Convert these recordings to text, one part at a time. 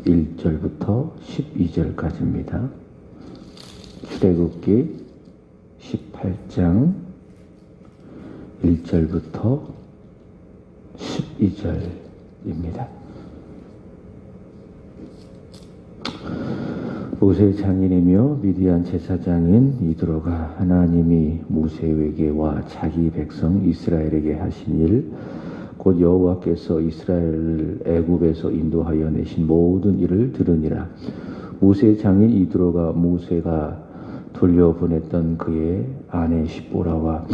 1절부터 12절까지입니다. 출애굽기 18장 1절부터 12절입니다. 모세의 장인이며 미디안 제사장인 이드로가 하나님이 모세에게와 자기 백성 이스라엘에게 하신 일, 곧 여호와께서 이스라엘을 애굽에서 인도하여 내신 모든 일을 들으니라. 모세의 장인 이드로가 모세가 돌려보냈던 그의 아내 십보라와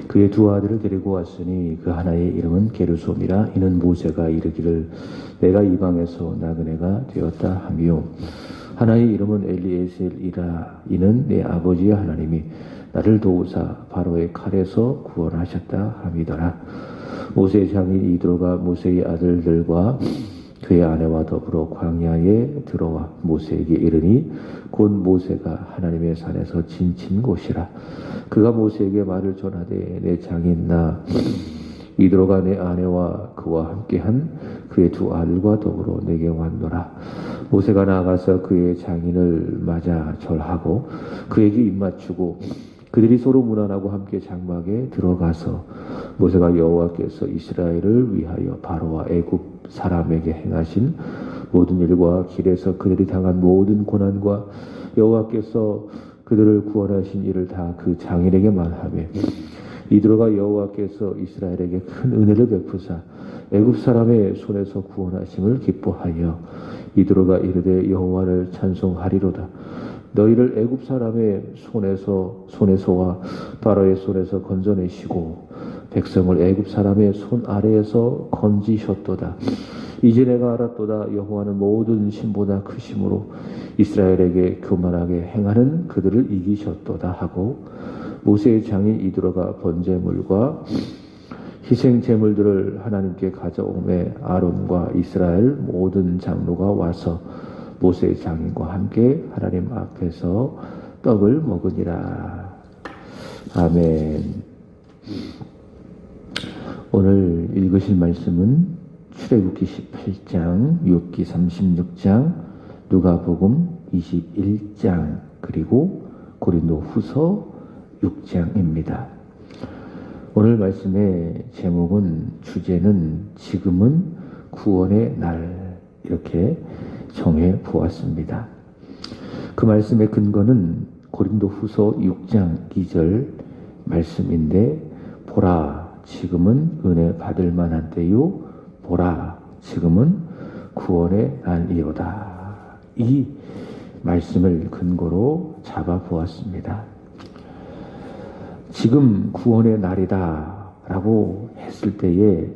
그의 두 아들을 데리고 왔으니 그 하나의 이름은 게르솜이라. 이는 모세가 이르기를 내가 이방에서 나그네가 되었다 하며 하나의 이름은 엘리에셀이라. 이는 내 아버지의 하나님이 나를 도우사 바로의 칼에서 구원하셨다 함이더라. 모세의 장인 이드로가 모세의 아들들과 그의 아내와 더불어 광야에 들어와 모세에게 이르니 곧 모세가 하나님의 산에서 지친 곳이라. 그가 모세에게 말을 전하되 내 장인 나 이드로가 내 아내와 그와 함께한 그의 두 아들과 더불어 내게 왔노라. 모세가 나아가서 그의 장인을 맞아 절하고 그에게 입맞추고 그들이 서로 문안하고 함께 장막에 들어가서 모세가 여호와께서 이스라엘을 위하여 바로와 애굽 사람에게 행하신 모든 일과 길에서 그들이 당한 모든 고난과 여호와께서 그들을 구원하신 일을 다 그 장인에게 말하며 이드로가 여호와께서 이스라엘에게 큰 은혜를 베푸사 애굽 사람의 손에서 구원하심을 기뻐하여 이드로가 이르되 여호와를 찬송하리로다. 너희를 애굽 사람의 손에서와 바로의 손에서 건져내시고 백성을 애굽 사람의 손 아래에서 건지셨도다. 이제 내가 알았도다. 여호와는 모든 신보다 크심으로 이스라엘에게 교만하게 행하는 그들을 이기셨도다 하고 모세의 장인 이드로가 번제물과 희생 제물들을 하나님께 가져오매 아론과 이스라엘 모든 장로가 와서 모세의 장인과 함께 하나님 앞에서 떡을 먹으니라. 아멘. 오늘 읽으실 말씀은 출애굽기 18장, 욥기 36장, 누가복음 21장, 그리고 고린도후서 6장입니다. 오늘 말씀의 제목은, 주제는 지금은 구원의 날, 이렇게 정해 보았습니다. 그 말씀의 근거는 고린도후서 6장 2절 말씀인데, 보라 지금은 은혜 받을 만한 때요, 보라 지금은 구원의 날이로다. 이 말씀을 근거로 잡아 보았습니다. 지금 구원의 날이다 라고 했을 때에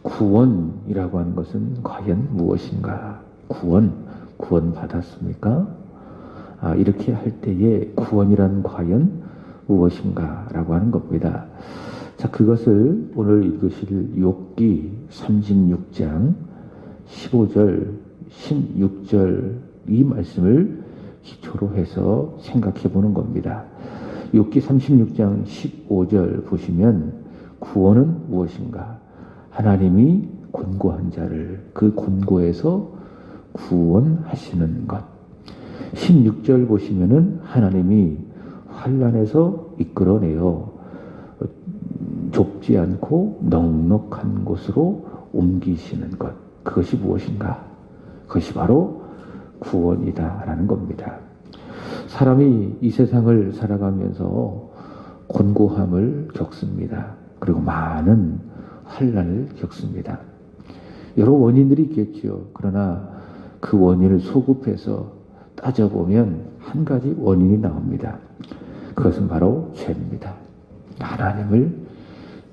구원이라고 하는 것은 과연 무엇인가? 구원 받았습니까? 이렇게 할 때에 구원이란 과연 무엇인가? 라고 하는 겁니다. 자, 그것을 오늘 읽으실 욥기 36장 15절, 16절 이 말씀을 기초로 해서 생각해 보는 겁니다. 욥기 36장 15절 보시면 구원은 무엇인가? 하나님이 곤고한 자를 그 곤고에서 구원하시는 것. 16절 보시면은 하나님이 환난에서 이끌어내어 좁지 않고 넉넉한 곳으로 옮기시는 것. 그것이 무엇인가? 그것이 바로 구원이다라는 겁니다. 사람이 이 세상을 살아가면서 곤고함을 겪습니다. 그리고 많은 환난을 겪습니다. 여러 원인들이 있겠지요. 그러나 그 원인을 소급해서 따져보면 한 가지 원인이 나옵니다. 그것은 바로 죄입니다. 하나님을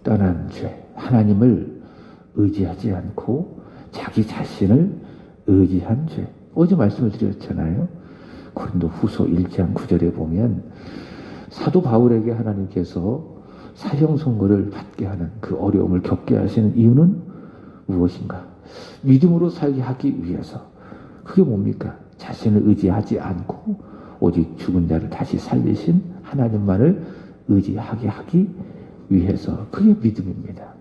떠난 죄, 하나님을 의지하지 않고 자기 자신을 의지한 죄. 어제 말씀을 드렸잖아요. 고린도후서 1장 9절에 보면 사도 바울에게 하나님께서 사형 선고를 받게 하는 그 어려움을 겪게 하시는 이유는 무엇인가? 믿음으로 살게 하기 위해서. 그게 뭡니까? 자신을 의지하지 않고 오직 죽은 자를 다시 살리신 하나님만을 의지하게 하기 위해서. 그게 믿음입니다.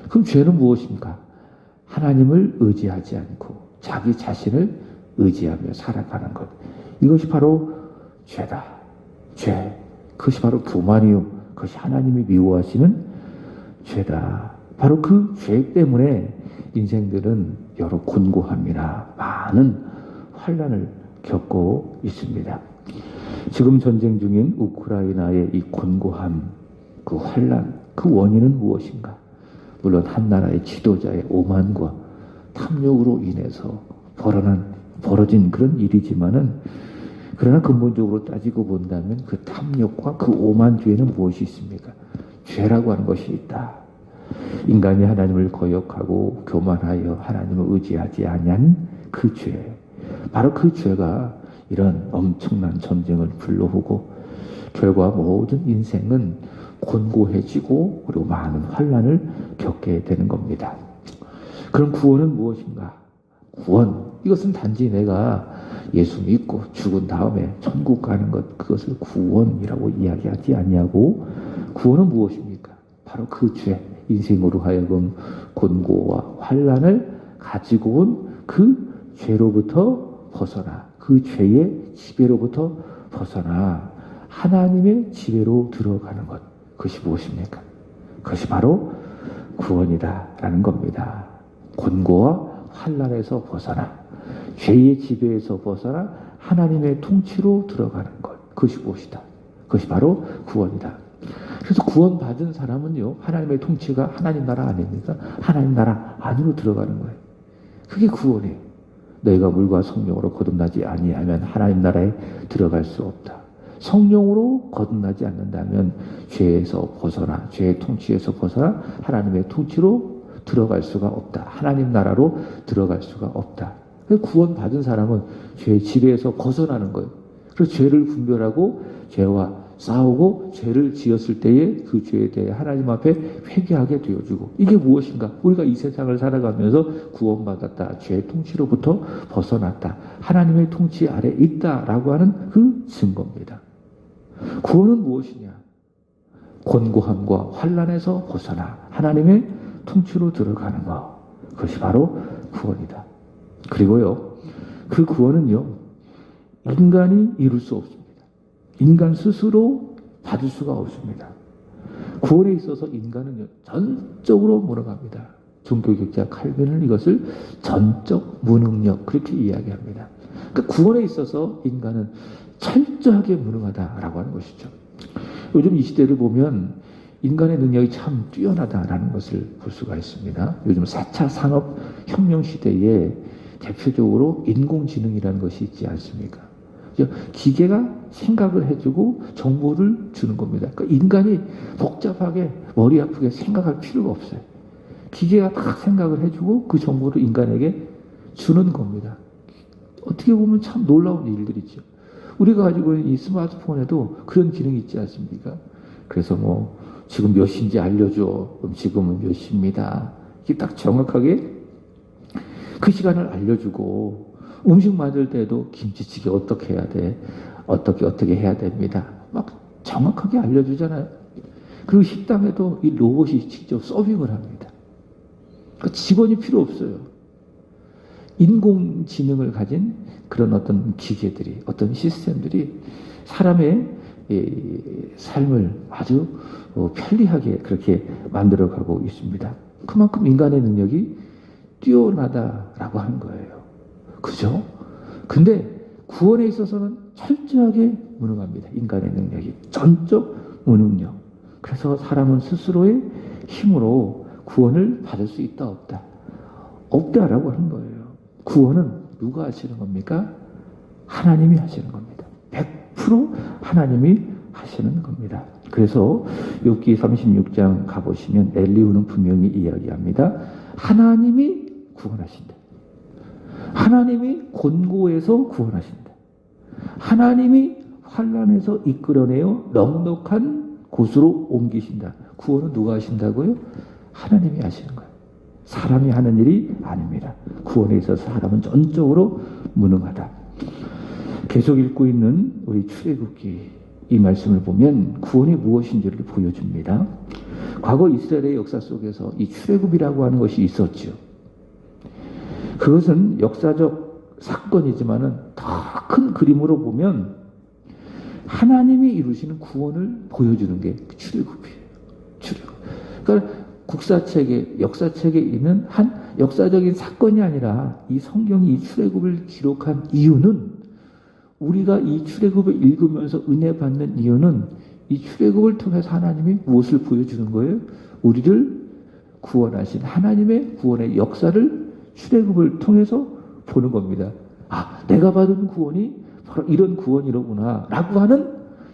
그럼 죄는 무엇입니까? 하나님을 의지하지 않고 자기 자신을 의지하며 살아가는 것. 이것이 바로 죄다. 죄. 그것이 바로 교만이요. 그것이 하나님이 미워하시는 죄다. 바로 그 죄 때문에 인생들은 여러 곤고함이나 많은 환난을 겪고 있습니다. 지금 전쟁 중인 우크라이나의 이 곤고함, 그 환난, 그 원인은 무엇인가? 물론 한 나라의 지도자의 오만과 탐욕으로 인해서 벌어진 그런 일이지만은, 그러나 근본적으로 따지고 본다면 그 탐욕과 그 오만 뒤에는 무엇이 있습니까? 죄라고 하는 것이 있다. 인간이 하나님을 거역하고 교만하여 하나님을 의지하지 아니한 그 죄, 바로 그 죄가 이런 엄청난 전쟁을 불러오고 결과 모든 인생은 곤고해지고 그리고 많은 환난을 겪게 되는 겁니다. 그럼 구원은 무엇인가? 구원, 이것은 단지 내가 예수 믿고 죽은 다음에 천국 가는 것, 그것을 구원이라고 이야기하지 아니하고, 구원은 무엇입니까? 바로 그 죄, 인생으로 하여금 곤고와 환난을 가지고 온 그 죄로부터 벗어나, 그 죄의 지배로부터 벗어나 하나님의 지배로 들어가는 것, 그것이 무엇입니까? 그것이 바로 구원이다라는 겁니다. 곤고와 환난에서 벗어나, 죄의 지배에서 벗어나 하나님의 통치로 들어가는 것, 그것이 무엇이다? 그것이 바로 구원이다. 그래서 구원받은 사람은요, 하나님의 통치가 하나님 나라 아닙니까? 하나님 나라 안으로 들어가는 거예요. 그게 구원이에요. 너희가 물과 성령으로 거듭나지 아니하면 하나님 나라에 들어갈 수 없다. 성령으로 거듭나지 않는다면 죄에서 벗어나, 죄의 통치에서 벗어나 하나님의 통치로 들어갈 수가 없다. 하나님 나라로 들어갈 수가 없다. 구원받은 사람은 죄의 지배에서 벗어나는 거예요. 그래서 죄를 분별하고 죄와 싸우고 죄를 지었을 때에 그 죄에 대해 하나님 앞에 회개하게 되어주고, 이게 무엇인가? 우리가 이 세상을 살아가면서 구원받았다, 죄의 통치로부터 벗어났다, 하나님의 통치 아래 있다라고 하는 그 증거입니다. 구원은 무엇이냐? 곤고함과 환난에서 벗어나 하나님의 통치로 들어가는 것, 그것이 바로 구원이다. 그리고요, 그 구원은요, 인간이 이룰 수 없습니다. 인간 스스로 받을 수가 없습니다. 구원에 있어서 인간은 전적으로 무능합니다. 종교개혁자 칼빈은 이것을 전적 무능력, 그렇게 이야기합니다. 그러니까 구원에 있어서 인간은 철저하게 무능하다라고 하는 것이죠. 요즘 이 시대를 보면 인간의 능력이 참 뛰어나다라는 것을 볼 수가 있습니다. 요즘 4차 산업혁명 시대에 대표적으로 인공지능이라는 것이 있지 않습니까? 기계가 생각을 해주고 정보를 주는 겁니다. 그러니까 인간이 복잡하게 머리 아프게 생각할 필요가 없어요. 기계가 다 생각을 해주고 그 정보를 인간에게 주는 겁니다. 어떻게 보면 참 놀라운 일들이죠. 우리가 가지고 있는 이 스마트폰에도 그런 기능이 있지 않습니까? 그래서 뭐 지금 몇 시인지 알려줘. 그럼 지금은 몇 시입니다. 이게 딱 정확하게 그 시간을 알려주고, 음식 만들 때도 김치찌개 어떻게 해야 돼? 어떻게 해야 됩니다. 막 정확하게 알려주잖아요. 그리고 식당에도 이 로봇이 직접 서빙을 합니다. 그러니까 직원이 필요 없어요. 인공지능을 가진 그런 어떤 기계들이, 어떤 시스템들이 사람의 삶을 아주 편리하게 그렇게 만들어가고 있습니다. 그만큼 인간의 능력이 뛰어나다라고 하는 거예요. 그죠? 근데 구원에 있어서는 철저하게 무능합니다. 인간의 능력이 전적 무능력. 그래서 사람은 스스로의 힘으로 구원을 받을 수 있다 없다? 없다라고 하는 거예요. 구원은 누가 하시는 겁니까? 하나님이 하시는 겁니다. 100% 하나님이 하시는 겁니다. 그래서 욥기 36장 가보시면 엘리후는 분명히 이야기합니다. 하나님이 구원하신다. 하나님이 곤고에서 구원하신다. 하나님이 환난에서 이끌어내어 넉넉한 곳으로 옮기신다. 구원은 누가 하신다고요? 하나님이 하시는 거예요. 사람이 하는 일이 아닙니다. 구원에 있어서 사람은 전적으로 무능하다. 계속 읽고 있는 우리 출애굽기 이 말씀을 보면 구원이 무엇인지를 보여줍니다. 과거 이스라엘의 역사 속에서 이 출애굽이라고 하는 것이 있었죠. 그것은 역사적 사건이지만은 더 큰 그림으로 보면 하나님이 이루시는 구원을 보여주는 게 출애굽이에요. 출애굽. 그러니까 국사책에, 역사책에 있는 한 역사적인 사건이 아니라 이 성경이 이 출애굽을 기록한 이유는, 우리가 이 출애굽을 읽으면서 은혜 받는 이유는 이 출애굽을 통해서 하나님이 무엇을 보여주는 거예요? 우리를 구원하신 하나님의 구원의 역사를 출애굽을 통해서 보는 겁니다. 아, 내가 받은 구원이 바로 이런 구원이로구나 라고 하는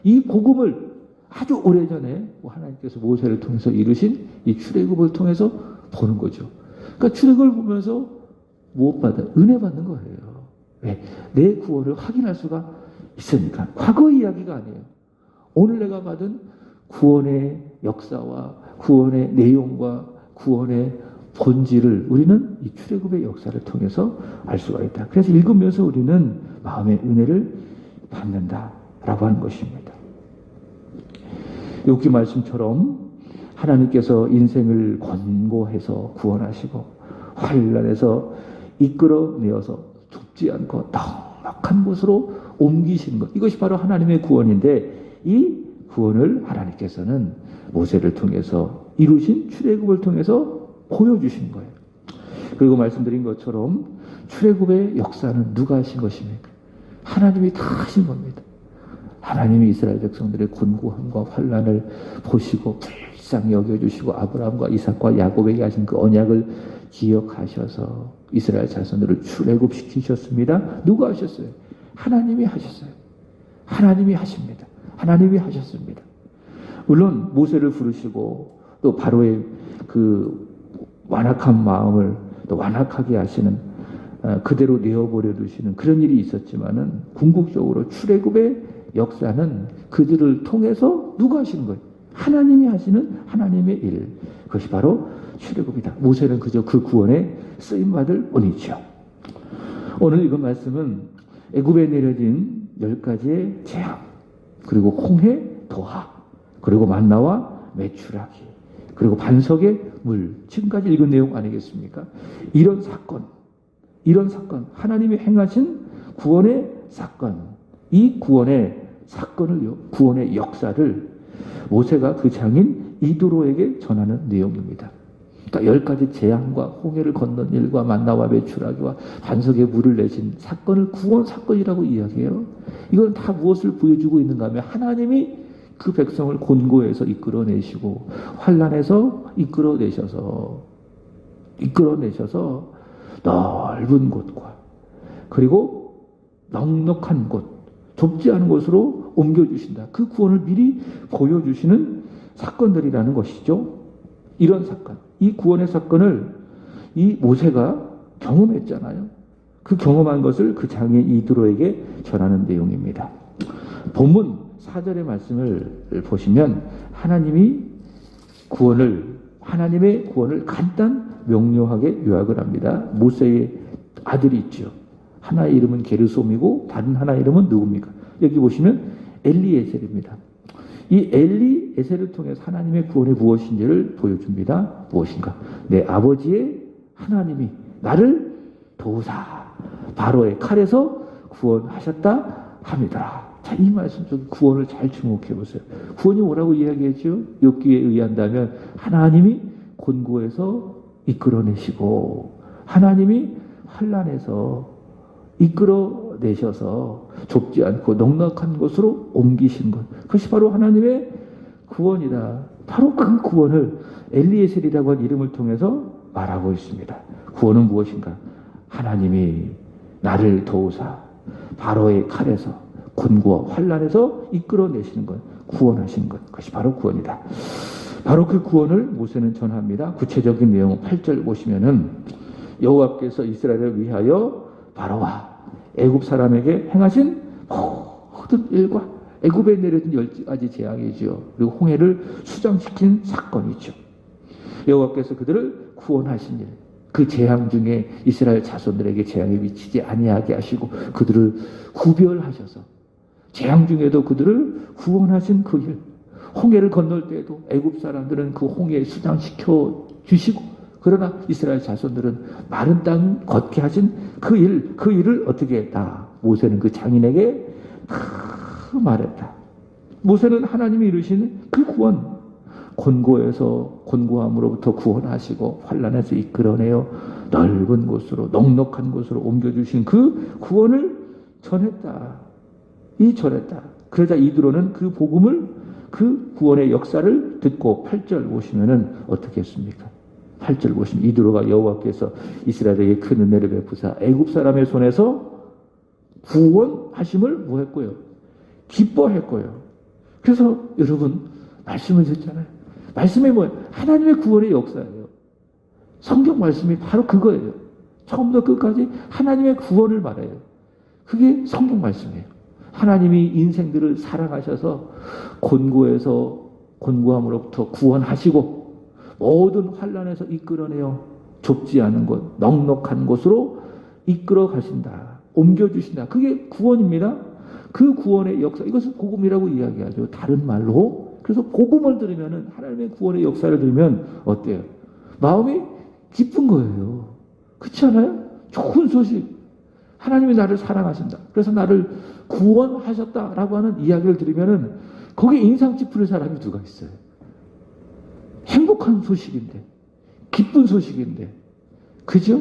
이 복음을 아주 오래전에 하나님께서 모세를 통해서 이루신 이 출애굽을 통해서 보는 거죠. 그러니까 출애굽을 보면서 무엇 받아? 은혜 받는 거예요. 왜? 내 구원을 확인할 수가 있으니까. 과거 이야기가 아니에요. 오늘 내가 받은 구원의 역사와 구원의 내용과 구원의 본질을 우리는 이 출애굽의 역사를 통해서 알 수가 있다. 그래서 읽으면서 우리는 마음의 은혜를 받는다라고 하는 것입니다. 욥기 말씀처럼 하나님께서 인생을 권고해서 구원하시고 환난에서 이끌어내어서 좁지 않고 넉넉한 곳으로 옮기신 것, 이것이 바로 하나님의 구원인데, 이 구원을 하나님께서는 모세를 통해서 이루신 출애굽을 통해서 보여주신 거예요. 그리고 말씀드린 것처럼 출애굽의 역사는 누가 하신 것입니까? 하나님이 다 하신 겁니다. 하나님이 이스라엘 백성들의 곤고함과 환난을 보시고 불쌍히 여겨주시고 아브라함과 이삭과 야곱에게 하신 그 언약을 기억하셔서 이스라엘 자손들을 출애굽시키셨습니다. 누가 하셨어요? 하나님이 하셨어요. 하나님이 하십니다. 하나님이 하셨습니다. 물론 모세를 부르시고 또 바로의 그 완악한 마음을 또 완악하게 하시는, 그대로 내어버려 두시는 그런 일이 있었지만은, 궁극적으로 출애굽의 역사는 그들을 통해서 누가 하시는 거예요? 하나님이 하시는 하나님의 일. 그것이 바로 출애굽이다. 모세는 그저 그 구원에 쓰임받을 뿐이죠. 오늘 읽은 말씀은 애굽에 내려진 10가지의 재앙, 그리고 홍해, 도하, 그리고 만나와 메추라기, 그리고 반석의 물, 지금까지 읽은 내용 아니겠습니까? 이런 사건, 하나님이 행하신 구원의 사건, 이 구원의 사건을, 구원의 역사를 모세가 그 장인 이드로에게 전하는 내용입니다. 그러니까 10가지 재앙과 홍해를 건넌 일과 만나와 메추라기와 반석의 물을 내신 사건을 구원 사건이라고 이야기해요. 이건 다 무엇을 보여주고 있는가 하면, 하나님이 그 백성을 곤고해서 이끌어내시고 환난에서 이끌어내셔서 넓은 곳과 그리고 넉넉한 곳, 좁지 않은 곳으로 옮겨주신다. 그 구원을 미리 보여주시는 사건들이라는 것이죠. 이런 사건, 이 구원의 사건을 이 모세가 경험했잖아요. 그 경험한 것을 그 장인 이드로에게 전하는 내용입니다. 본문 4절의 말씀을 보시면 하나님의 구원을 간단 명료하게 요약을 합니다. 모세의 아들이 있죠. 하나의 이름은 게르솜이고 다른 하나의 이름은 누굽니까? 여기 보시면 엘리에셀입니다. 이 엘리에셀을 통해서 하나님의 구원이 무엇인지를 보여줍니다. 무엇인가? 내 아버지의 하나님이 나를 도우사 바로의 칼에서 구원하셨다 합니다. 자, 이 말씀 좀 구원을 잘 주목해 보세요. 구원이 뭐라고 이야기했죠? 욥기에 의한다면 하나님이 곤고에서 이끌어내시고 하나님이 환난에서 이끌어내셔서 좁지 않고 넉넉한 곳으로 옮기신 것, 그것이 바로 하나님의 구원이다. 바로 그 구원을 엘리에셀이라고 하는 이름을 통해서 말하고 있습니다. 구원은 무엇인가? 하나님이 나를 도우사 바로의 칼에서 곤고와 환난에서 이끌어내시는 것, 구원하시는 것, 그것이 바로 구원이다. 바로 그 구원을 모세는 전합니다. 구체적인 내용 8절 보시면은 여호와께서 이스라엘을 위하여 바로와 애굽 사람에게 행하신 모든 일과 애굽에 내려진 10가지 재앙이죠. 그리고 홍해를 수장시킨 사건이죠. 여호와께서 그들을 구원하신 일, 그 재앙 중에 이스라엘 자손들에게 재앙이 미치지 아니하게 하시고 그들을 구별하셔서 재앙 중에도 그들을 구원하신 그 일, 홍해를 건널 때에도 애굽 사람들은 그 홍해에 수장시켜 주시고 그러나 이스라엘 자손들은 마른 땅 걷게 하신 그 일을 어떻게 했다? 모세는 그 장인에게 다 말했다. 모세는 하나님이 이루신 그 구원, 곤고함으로부터 구원하시고 환난에서 이끌어내어 넓은 곳으로, 넉넉한 곳으로 옮겨주신 그 구원을 전했다. 그러자 이드로는 그 복음을, 그 구원의 역사를 듣고 8절 보시면은 어떻게 했습니까? 8절 보시면 이드로가 여호와께서 이스라엘에게 큰 은혜를 베푸사 애굽 사람의 손에서 구원하심을 뭐했고요? 기뻐했고요. 그래서 여러분 말씀을 듣잖아요. 말씀이 뭐예요? 하나님의 구원의 역사예요. 성경 말씀이 바로 그거예요. 처음부터 끝까지 하나님의 구원을 말해요. 그게 성경 말씀이에요. 하나님이 인생들을 사랑하셔서 곤고함으로부터 구원하시고 모든 환난에서 이끌어내어 좁지 않은 곳, 넉넉한 곳으로 이끌어 가신다. 옮겨주신다. 그게 구원입니다. 그 구원의 역사, 이것은 복음이라고 이야기하죠. 다른 말로. 그래서 복음을 들으면, 하나님의 구원의 역사를 들으면 어때요? 마음이 기쁜 거예요. 그렇지 않아요? 좋은 소식. 하나님이 나를 사랑하신다. 그래서 나를 구원하셨다라고 하는 이야기를 들으면 거기에 인상 찌푸릴 사람이 누가 있어요? 행복한 소식인데, 기쁜 소식인데, 그죠?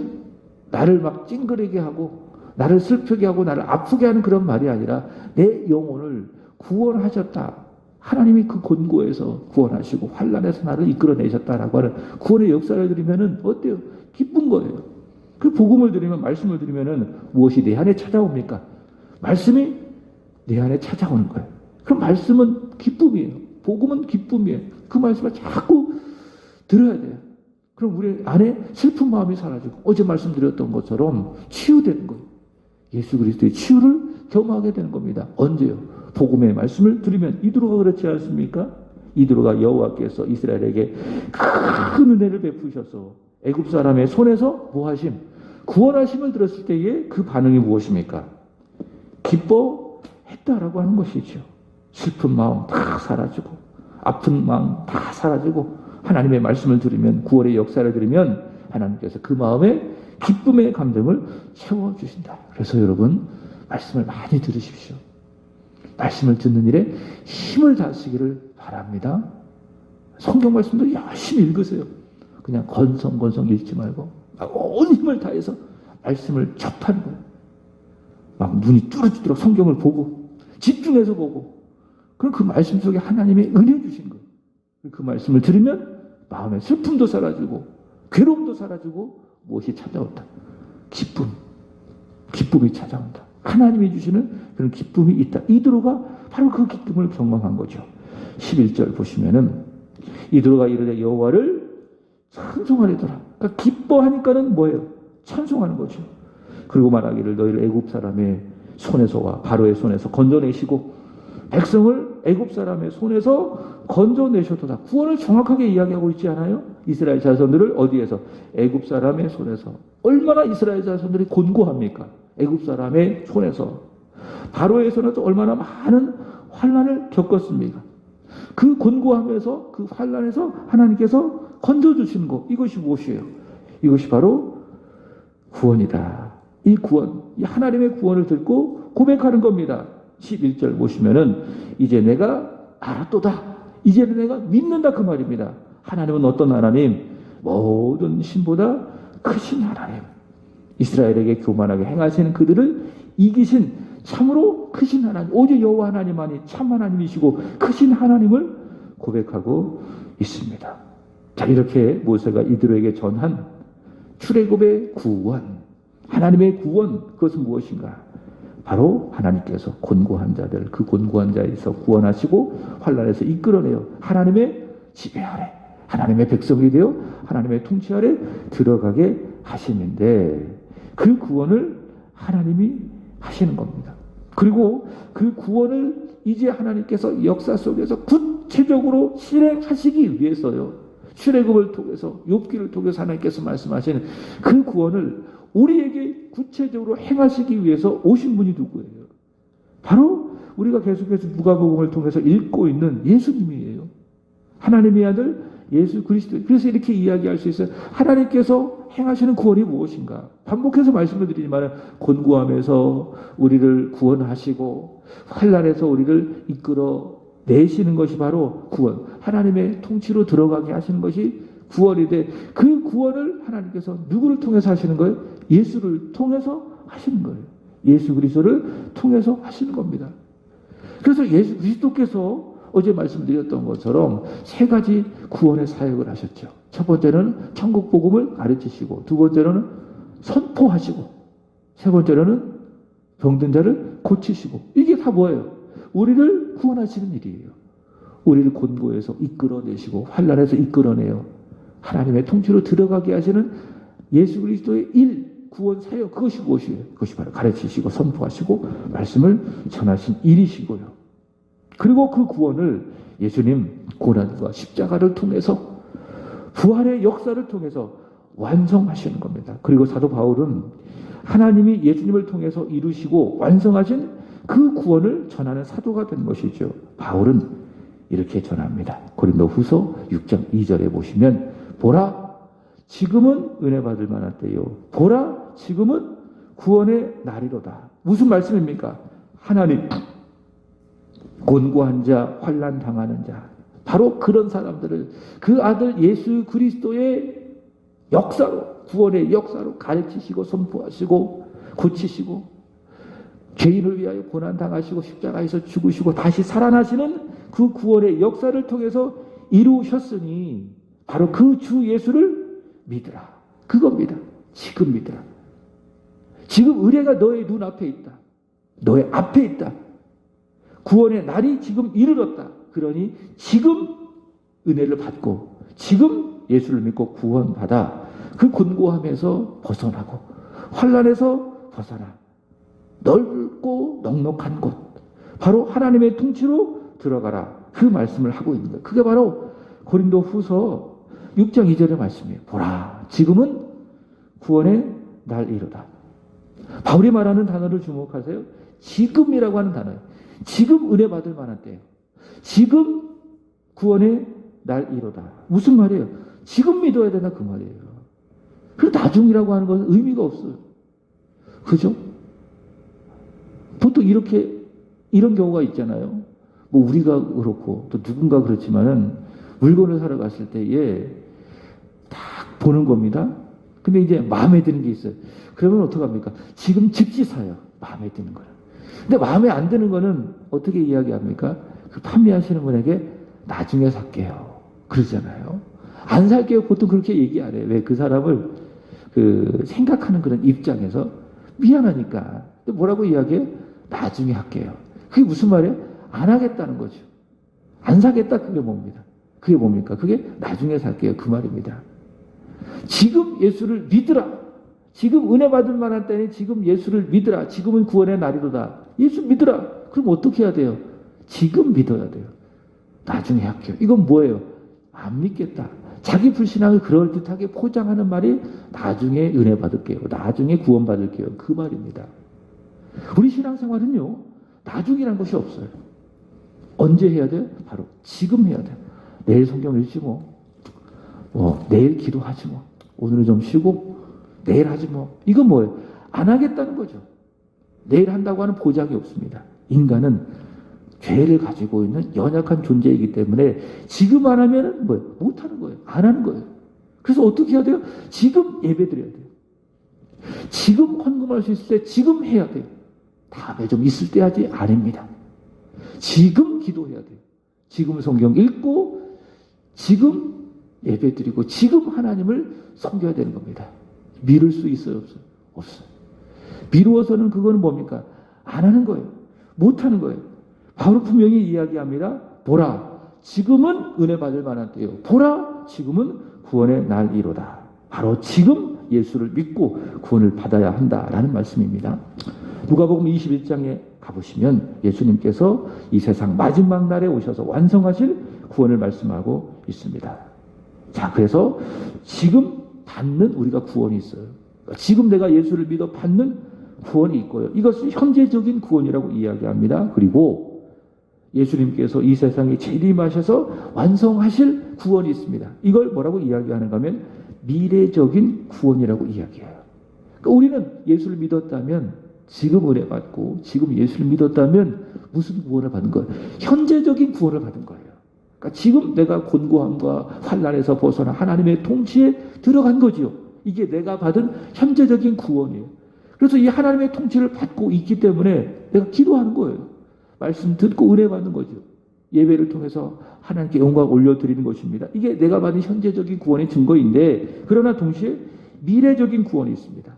나를 막 찡그리게 하고, 나를 슬프게 하고, 나를 아프게 하는 그런 말이 아니라 내 영혼을 구원하셨다. 하나님이 그 곤고에서 구원하시고 환난에서 나를 이끌어내셨다라고 하는 구원의 역사를 들으면 어때요? 기쁜 거예요. 그 복음을 들으면, 말씀을 들으면 무엇이 내 안에 찾아옵니까? 말씀이 내 안에 찾아오는 거예요. 그럼 말씀은 기쁨이에요. 복음은 기쁨이에요. 그 말씀을 자꾸 들어야 돼요. 그럼 우리 안에 슬픈 마음이 사라지고 어제 말씀드렸던 것처럼 치유되는 거예요. 예수 그리스도의 치유를 경험하게 되는 겁니다. 언제요? 복음의 말씀을 들으면. 이드로가 그렇지 않습니까? 이드로가 여호와께서 이스라엘에게 큰 은혜를 베푸셔서 애굽 사람의 손에서 뭐하심? 구원하심을 들었을 때의 그 반응이 무엇입니까? 기뻐했다라고 하는 것이죠. 슬픈 마음 다 사라지고 아픈 마음 다 사라지고 하나님의 말씀을 들으면, 구원의 역사를 들으면 하나님께서 그 마음에 기쁨의 감정을 채워주신다. 그래서 여러분 말씀을 많이 들으십시오. 말씀을 듣는 일에 힘을 다하시기를 바랍니다. 성경 말씀도 열심히 읽으세요. 그냥 건성 읽지 말고 온 힘을 다해서 말씀을 접하는 거예요. 막 눈이 뚫어지도록 성경을 보고 집중해서 보고, 그럼 그 말씀 속에 하나님의 은혜 주신 거예요. 그 말씀을 들으면 마음의 슬픔도 사라지고 괴로움도 사라지고 무엇이 찾아온다? 기쁨이 찾아온다. 하나님이 주시는 그런 기쁨이 있다. 이드로가 바로 그 기쁨을 경험한 거죠. 11절 보시면은 이드로가 이르되 여호와를 찬송하려더라. 그러니까 기뻐하니까는 뭐예요? 찬송하는 거죠. 그리고 말하기를 너희를 애굽 사람의 손에서와 바로의 손에서 건져내시고 백성을 애굽 사람의 손에서 건져내셨도다. 구원을 정확하게 이야기하고 있지 않아요? 이스라엘 자손들을 어디에서? 애굽 사람의 손에서. 얼마나 이스라엘 자손들이 곤고합니까? 애굽 사람의 손에서. 바로의 손에서 얼마나 많은 환난을 겪었습니까? 그 곤고함에서, 그 환난에서 하나님께서 건져주시는 것, 이것이 무엇이에요? 이것이 바로 구원이다. 이 구원, 이 하나님의 구원을 듣고 고백하는 겁니다. 11절 보시면은 이제 내가 알았도다. 이제는 내가 믿는다, 그 말입니다. 하나님은 어떤 하나님? 모든 신보다 크신 하나님. 이스라엘에게 교만하게 행하시는 그들을 이기신 참으로 크신 하나님, 오직 여호와 하나님만이 참 하나님이시고 크신 하나님을 고백하고 있습니다. 자, 이렇게 모세가 이들에게 전한 출애굽의 구원, 하나님의 구원, 그것은 무엇인가? 바로 하나님께서 곤고한 자들, 그 곤고한 자에서 구원하시고 환난에서 이끌어내어 하나님의 지배 아래, 하나님의 백성이 되어 하나님의 통치 아래 들어가게 하시는데, 그 구원을 하나님이 하시는 겁니다. 그리고 그 구원을 이제 하나님께서 역사 속에서 구체적으로 실행하시기 위해서요, 출애굽을 통해서, 욥기를 통해서 하나님께서 말씀하시는 그 구원을 우리에게 구체적으로 행하시기 위해서 오신 분이 누구예요? 바로 우리가 계속해서 누가복음을 통해서 읽고 있는 예수님이에요. 하나님의 아들 예수 그리스도. 그래서 이렇게 이야기할 수 있어요. 하나님께서 행하시는 구원이 무엇인가? 반복해서 말씀을 드리지만 곤고함에서 우리를 구원하시고 환난에서 우리를 이끌어 내시는 것이 바로 구원. 하나님의 통치로 들어가게 하시는 것이 구원인데 그 구원을 하나님께서 누구를 통해서 하시는 거예요? 예수를 통해서 하시는 거예요. 예수 그리스도를 통해서 하시는 겁니다. 그래서 예수 그리스도께서 어제 말씀드렸던 것처럼 세 가지 구원의 사역을 하셨죠. 첫 번째는 천국 복음을 가르치시고, 두 번째로는 선포하시고, 세 번째로는 병든 자를 고치시고. 이게 다 뭐예요? 우리를 구원하시는 일이에요. 우리를 곤고에서 이끌어내시고 환난에서 이끌어내요 하나님의 통치로 들어가게 하시는 예수 그리스도의 일, 구원 사역, 그것이 무엇이에요? 그것이 바로 가르치시고 선포하시고 말씀을 전하신 일이시고요. 그리고 그 구원을 예수님 고난과 십자가를 통해서 부활의 역사를 통해서 완성하시는 겁니다. 그리고 사도 바울은 하나님이 예수님을 통해서 이루시고 완성하신 그 구원을 전하는 사도가 된 것이죠. 바울은 이렇게 전합니다. 고린도후서 6장 2절에 보시면 보라 지금은 은혜 받을 만한 때요. 보라 지금은 구원의 날이로다. 무슨 말씀입니까? 하나님 곤고한 자, 환난 당하는 자, 바로 그런 사람들을 그 아들 예수 그리스도의 역사로, 구원의 역사로 가르치시고 선포하시고 고치시고 죄인을 위하여 고난 당하시고 십자가에서 죽으시고 다시 살아나시는 그 구원의 역사를 통해서 이루셨으니 바로 그 주 예수를 믿으라. 그겁니다. 지금 믿으라. 지금 은혜가 너의 눈앞에 있다. 너의 앞에 있다. 구원의 날이 지금 이르렀다. 그러니 지금 은혜를 받고 지금 예수를 믿고 구원받아 그 곤고함에서 벗어나고 환난에서 벗어나 넓고 넉넉한 곳 바로 하나님의 통치로 들어가라. 그 말씀을 하고 있는 거예요. 그게 바로 고린도후서 6장 2절의 말씀이에요. 보라 지금은 구원의 날이로다. 바울이 말하는 단어를 주목하세요. 지금이라고 하는 단어예요. 지금 은혜 받을 만한 때예요. 지금 구원의 날이로다. 무슨 말이에요? 지금 믿어야 되나 그 말이에요. 그리고 나중이라고 하는 것은 의미가 없어요. 그죠? 보통 이런 경우가 있잖아요. 뭐 우리가 그렇고 또 누군가 그렇지만은 물건을 사러 갔을 때에 딱 보는 겁니다. 근데 이제 마음에 드는 게 있어요. 그러면 어떡합니까? 지금 즉시 사요. 마음에 드는 거예요. 근데 마음에 안 드는 거는 어떻게 이야기합니까? 그 판매하시는 분에게 나중에 살게요. 그러잖아요. 안 살게요. 보통 그렇게 얘기 안 해요. 왜? 그 사람을 생각하는 그런 입장에서 미안하니까. 뭐라고 이야기해요? 나중에 할게요. 그게 무슨 말이에요? 안 하겠다는 거죠. 안 사겠다. 그게 뭡니다. 그게 뭡니까? 그게 나중에 살게요. 그 말입니다. 지금 예수를 믿으라. 지금 은혜 받을 만한 때니 지금 예수를 믿으라. 지금은 구원의 날이로다. 예수 믿으라. 그럼 어떻게 해야 돼요? 지금 믿어야 돼요. 나중에 할게요. 이건 뭐예요? 안 믿겠다. 자기 불신앙을 그럴듯하게 포장하는 말이 나중에 은혜 받을게요. 나중에 구원 받을게요. 그 말입니다. 우리 신앙생활은요. 나중이란 것이 없어요. 언제 해야 돼요? 바로 지금 해야 돼요. 내일 성경 읽지 뭐. 내일 기도하지 뭐. 오늘은 좀 쉬고 내일 하지 뭐. 이건 뭐예요? 안 하겠다는 거죠. 내일 한다고 하는 보장이 없습니다. 인간은 죄를 가지고 있는 연약한 존재이기 때문에 지금 안 하면 뭐예요? 못 하는 거예요. 안 하는 거예요. 그래서 어떻게 해야 돼요? 지금 예배 드려야 돼요. 지금 헌금할 수 있을 때 지금 해야 돼요. 다음에 좀 있을 때 하지 아닙니다. 지금 기도해야 돼요. 지금 성경 읽고 지금 예배 드리고 지금 하나님을 섬겨야 되는 겁니다. 미룰 수 있어요? 없어요? 없어요. 미루어서는 그거는 뭡니까? 안 하는 거예요. 못 하는 거예요. 바울은 분명히 이야기합니다. 보라, 지금은 은혜 받을 만한 때요. 보라, 지금은 구원의 날이로다. 바로 지금 예수를 믿고 구원을 받아야 한다라는 말씀입니다. 누가복음 21장에 가보시면 예수님께서 이 세상 마지막 날에 오셔서 완성하실 구원을 말씀하고 있습니다. 자, 그래서 지금 받는 우리가 구원이 있어요. 지금 내가 예수를 믿어 받는 구원이 있고요. 이것은 현재적인 구원이라고 이야기합니다. 그리고 예수님께서 이 세상에 재림하셔서 완성하실 구원이 있습니다. 이걸 뭐라고 이야기하는가 하면 미래적인 구원이라고 이야기해요. 그러니까 우리는 예수를 믿었다면, 지금 은혜 받고 지금 예수를 믿었다면 무슨 구원을 받은 거예요? 현재적인 구원을 받은 거예요. 그러니까 지금 내가 곤고함과 환난에서 벗어나 하나님의 통치에 들어간 거지요. 이게 내가 받은 현재적인 구원이에요. 그래서 이 하나님의 통치를 받고 있기 때문에 내가 기도하는 거예요. 말씀 듣고 은혜 받는 거죠. 예배를 통해서 하나님께 영광 올려드리는 것입니다. 이게 내가 받은 현재적인 구원의 증거인데, 그러나 동시에 미래적인 구원이 있습니다.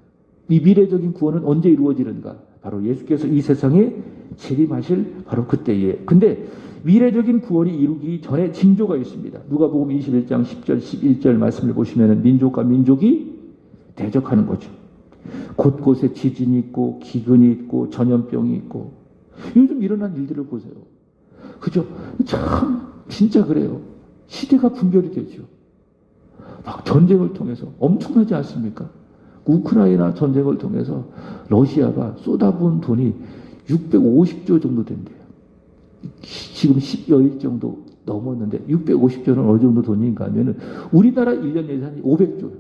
이 미래적인 구원은 언제 이루어지는가? 바로 예수께서 이 세상에 재림하실 바로 그때에. 근데 미래적인 구원이 이루기 전에 징조가 있습니다. 누가복음 21장 10절 11절 말씀을 보시면 민족과 민족이 대적하는 거죠. 곳곳에 지진이 있고 기근이 있고 전염병이 있고, 요즘 일어난 일들을 보세요. 그죠? 참 진짜 그래요. 시대가 분별이 되죠. 막 전쟁을 통해서 엄청나지 않습니까? 우크라이나 전쟁을 통해서 러시아가 쏟아부은 돈이 650조 정도 된대요. 지금 10여일 정도 넘었는데 650조는 어느 정도 돈인가 하면은 우리나라 1년 예산이 500조예요.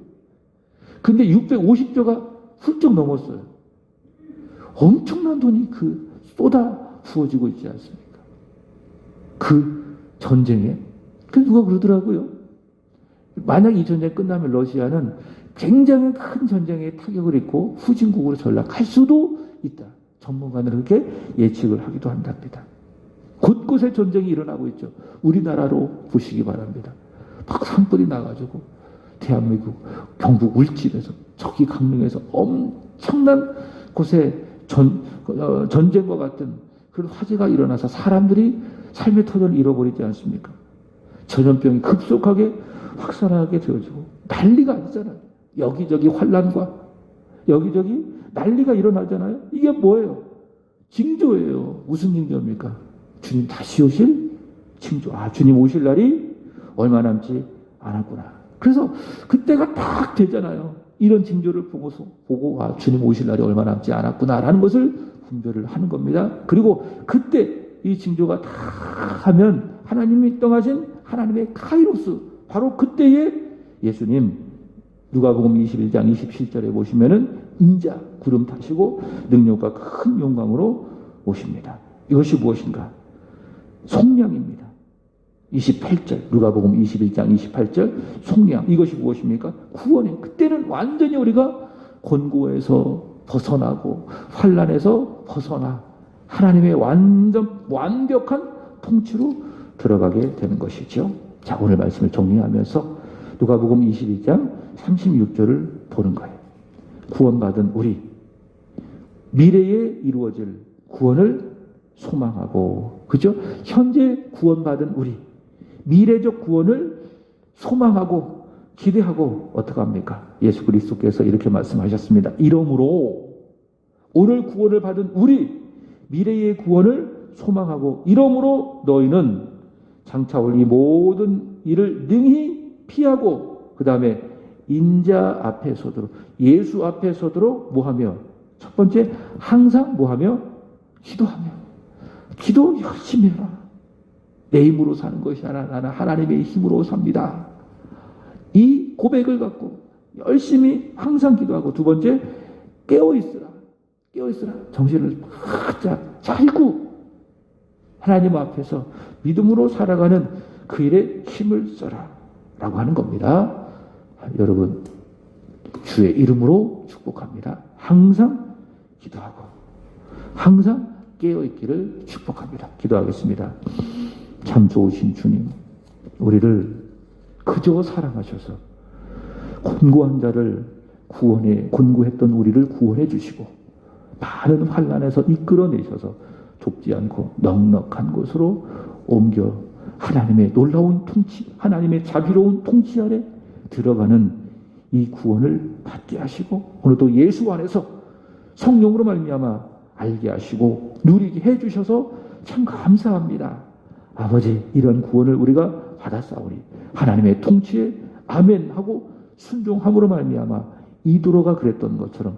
근데 650조가 훌쩍 넘었어요. 엄청난 돈이 쏟아 부어지고 있지 않습니까? 그 전쟁에. 그래서 누가 그러더라고요. 만약 이 전쟁이 끝나면 러시아는 굉장히 큰 전쟁에 타격을 입고 후진국으로 전락할 수도 있다. 전문가들은 그렇게 예측을 하기도 한답니다. 곳곳에 전쟁이 일어나고 있죠. 우리나라로 보시기 바랍니다. 막 산불이 나가지고 대한민국 경북 울진에서, 저기 강릉에서 엄청난 곳에 전쟁과 같은 그런 화재가 일어나서 사람들이 삶의 터전을 잃어버리지 않습니까? 전염병이 급속하게 확산하게 되어지고 난리가 아니잖아요. 여기저기 환난과 여기저기 난리가 일어나잖아요. 이게 뭐예요? 징조예요. 무슨 징조입니까? 주님 다시 오실 징조. 주님 오실 날이 얼마 남지 않았구나. 그래서 그때가 딱 되잖아요. 이런 징조를 보고 주님 오실 날이 얼마 남지 않았구나라는 것을 분별을 하는 겁니다. 그리고 그때 이 징조가 다 하면 하나님이 떠나신 하나님의 카이로스, 바로 그때에 예수님 누가복음 21장 27절에 보시면은 인자 구름 타시고 능력과 큰 영광으로 오십니다. 이것이 무엇인가? 속량입니다. 28절 누가복음 21장 28절 속량, 이것이 무엇입니까? 구원이에요. 그때는 완전히 우리가 곤고에서 벗어나고 환난에서 벗어나 하나님의 완벽한 통치로 들어가게 되는 것이죠. 자, 오늘 말씀을 정리하면서 누가복음 22장 36절을 보는 거예요. 구원받은 우리, 미래에 이루어질 구원을 소망하고, 그죠? 현재 구원받은 우리, 미래적 구원을 소망하고 기대하고 어떻게 합니까? 예수 그리스도께서 이렇게 말씀하셨습니다. 이러므로 오늘 구원을 받은 우리, 미래의 구원을 소망하고, 이러므로 너희는 장차 올 이 모든 일을 능히 피하고, 그 다음에 인자 앞에 서도록, 예수 앞에 서도록 뭐하며? 첫 번째, 항상 뭐하며? 기도하며. 기도 열심히 해라. 내 힘으로 사는 것이 아니라 나는 하나님의 힘으로 삽니다. 이 고백을 갖고 열심히 항상 기도하고, 두 번째, 깨어있으라. 깨어있으라. 정신을 바짝 차리고 하나님 앞에서 믿음으로 살아가는 그 일에 힘을 써라 라고 하는 겁니다. 여러분, 주의 이름으로 축복합니다. 항상 기도하고 항상 깨어있기를 축복합니다. 기도하겠습니다. 참 좋으신 주님, 우리를 그저 사랑하셔서 곤고한 자를 곤고했던 우리를 구원해 주시고 많은 환난에서 이끌어내셔서 좁지 않고 넉넉한 곳으로 옮겨 하나님의 놀라운 통치, 하나님의 자비로운 통치 아래 들어가는 이 구원을 받게 하시고, 오늘도 예수 안에서 성령으로 말미암아 알게 하시고 누리게 해주셔서 참 감사합니다. 아버지, 이런 구원을 우리가 받았사오니 하나님의 통치에 아멘 하고 순종함으로 말미암아 이도로가 그랬던 것처럼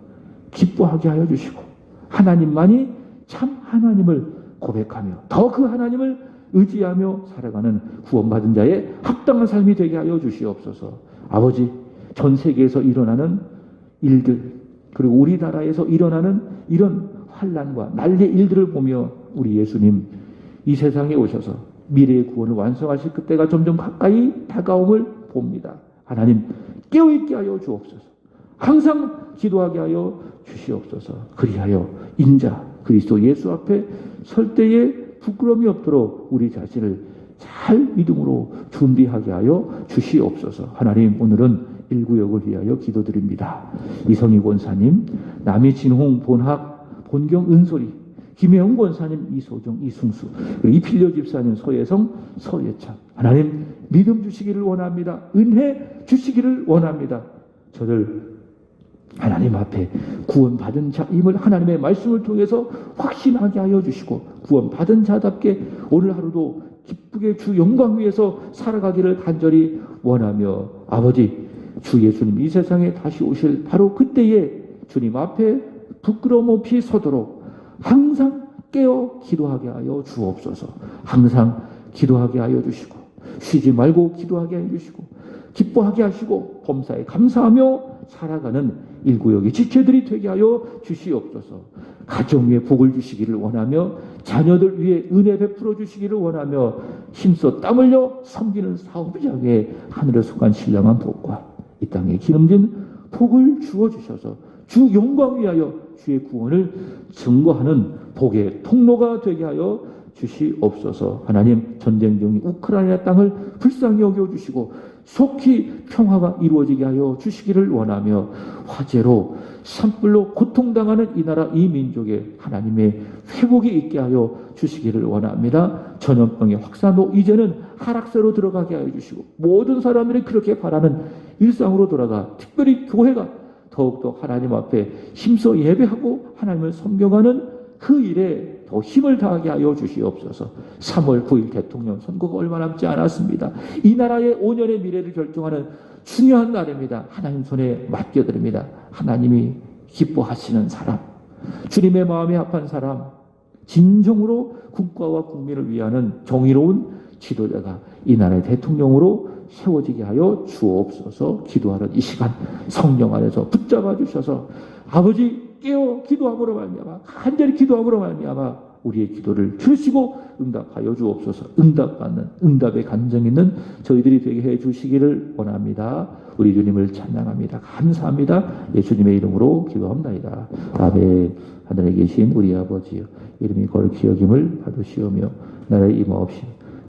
기뻐하게 하여 주시고, 하나님만이 참 하나님을 고백하며 더 그 하나님을 의지하며 살아가는 구원받은 자의 합당한 삶이 되게 하여 주시옵소서. 아버지, 전 세계에서 일어나는 일들, 그리고 우리나라에서 일어나는 이런 환난과 난리의 일들을 보며 우리 예수님 이 세상에 오셔서 미래의 구원을 완성하실 그때가 점점 가까이 다가옴을 봅니다. 하나님, 깨어있게 하여 주옵소서. 항상 기도하게 하여 주시옵소서. 그리하여 인자 그리스도 예수 앞에 설 때에 부끄러움이 없도록 우리 자신을 잘 믿음으로 준비하게 하여 주시옵소서. 하나님, 오늘은 일구역을 위하여 기도드립니다. 이성희 권사님, 남이진홍 본학 본경 은솔이, 김혜영 권사님, 이소정 이승수, 그리고 이필려 집사님, 소혜성 서예찬, 하나님 믿음 주시기를 원합니다. 은혜 주시기를 원합니다. 저를 하나님 앞에 구원받은 자임을 하나님의 말씀을 통해서 확신하게 하여 주시고 구원받은 자답게 오늘 하루도 기쁘게 주 영광 위에서 살아가기를 간절히 원하며, 아버지, 주 예수님 이 세상에 다시 오실 바로 그때에 주님 앞에 부끄러움 없이 서도록 항상 깨어 기도하게 하여 주옵소서. 항상 기도하게 하여 주시고 쉬지 말고 기도하게 하여 주시고 기뻐하게 하시고 범사에 감사하며 살아가는 일구역의 지체들이 되게 하여 주시옵소서. 가정 위에 복을 주시기를 원하며 자녀들 위에 은혜 베풀어 주시기를 원하며 힘써 땀 흘려 섬기는 사업자 위에 하늘에 속한 신령한 복과 이 땅에 기름진 복을 주어 주셔서 주 영광 위하여 주의 구원을 증거하는 복의 통로가 되게 하여 주시옵소서. 하나님, 전쟁 중인 우크라이나 땅을 불쌍히 여겨주시고 속히 평화가 이루어지게 하여 주시기를 원하며 화재로 산불로 고통당하는 이 나라 이 민족에 하나님의 회복이 있게 하여 주시기를 원합니다. 전염병의 확산도 이제는 하락세로 들어가게 하여 주시고 모든 사람들이 그렇게 바라는 일상으로 돌아가 특별히 교회가 더욱더 하나님 앞에 힘써 예배하고 하나님을 섬겨가는 그 일에 더 힘을 다하게 하여 주시옵소서. 3월 9일 대통령 선거가 얼마 남지 않았습니다. 이 나라의 5년의 미래를 결정하는 중요한 날입니다. 하나님 손에 맡겨드립니다. 하나님이 기뻐하시는 사람, 주님의 마음에 합한 사람, 진정으로 국가와 국민을 위하는 정의로운 지도자가 이 나라의 대통령으로 세워지게 하여 주옵소서. 기도하는 이 시간 성령 안에서 붙잡아 주셔서 아버지 깨어 기도함으로 말미암아 간절히 기도함으로 말미암아 우리의 기도를 들으시고 응답하여 주옵소서. 응답받는 응답의 간증 있는 저희들이 되게 해 주시기를 원합니다. 우리 주님을 찬양합니다. 감사합니다. 예수님의 이름으로 기도합니다. 아멘. 하늘에 계신 우리 아버지여, 이름이 거룩히 여김을 받으시오며 나라의 임하옵시며